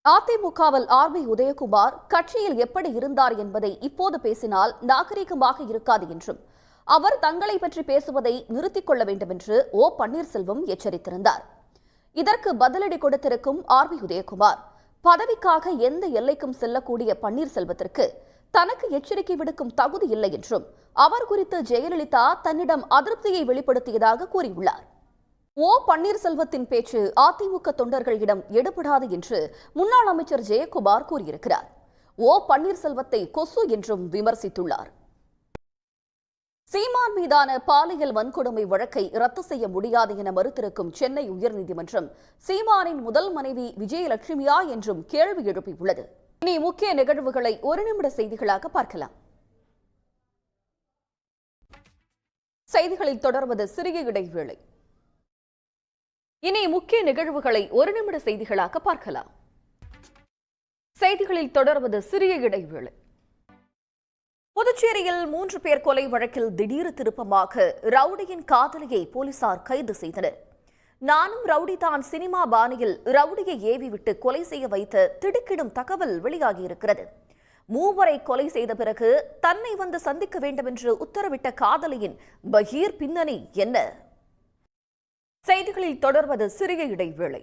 அதிமுகவில் ஆர்.பி. உதயகுமார் கட்சியில் எப்படி இருந்தார் என்பதை இப்போது பேசினால் நாகரிகமாக இருக்காது என்றும் அவர் தங்களை பற்றி பேசுவதை நிறுத்திக் கொள்ள வேண்டும் என்று ஓ பன்னீர்செல்வம் எச்சரித்திருந்தார். இதற்கு பதிலடி கொடுத்திருக்கும் ஆர்.பி. உதயகுமார் பதவிக்காக எந்த எல்லைக்கும் செல்லக்கூடிய பன்னீர்செல்வத்திற்கு தனக்கு எச்சரிக்கை விடுக்கும் தகுதி இல்லை என்றும் அவர் குறித்து ஜெயலலிதா தன்னிடம் அதிருப்தியை வெளிப்படுத்தியதாக கூறியுள்ளார். ஓ பன்னீர்செல்வத்தின் பேச்சு அதிமுக தொண்டர்களிடம் எடுபடாது என்று முன்னாள் அமைச்சர் ஜெயக்குமார் கூறியிருக்கிறார். ஓ பன்னீர்செல்வத்தை கொசு என்றும் விமர்சித்துள்ளார். சீமான் மீதான பாலியல் வன்கொடுமை வழக்கை ரத்து செய்ய முடியாது என மறுத்திருக்கும் சென்னை உயர்நீதிமன்றம் சீமானின் முதல் மனைவி விஜயலட்சுமியா என்றும் கேள்வி எழுப்பியுள்ளது. இனி முக்கிய நிகழ்வுகளை ஒரு நிமிட செய்திகளாக பார்க்கலாம். செய்திகளில் தொடர்வது சிறிய இடைவேளை. இனி முக்கிய நிகழ்வுகளை ஒரு நிமிட செய்திகளாக பார்க்கலாம். செய்திகளில் தொடர்வது சிறிய இடைவேளை. புதுச்சேரியில் 3 பேர் கொலை வழக்கில் திடீர் திருப்பமாக ரவுடியின் காதலியை போலீசார் கைது செய்தனர். நானும் ரவுடிதான் சினிமா பாணியில் ரவுடியை ஏவி விட்டு கொலை செய்ய வைத்த திடுக்கிடும் தகவல் வெளியாகியிருக்கிறது. 3 கொலை செய்த பிறகு தன்னை வந்து சந்திக்க வேண்டும் என்று உத்தரவிட்ட காதலியின் பகீர் பின்னணி என்ன? செய்திகளில் தொடர்வது சிறிய இடைவேளை.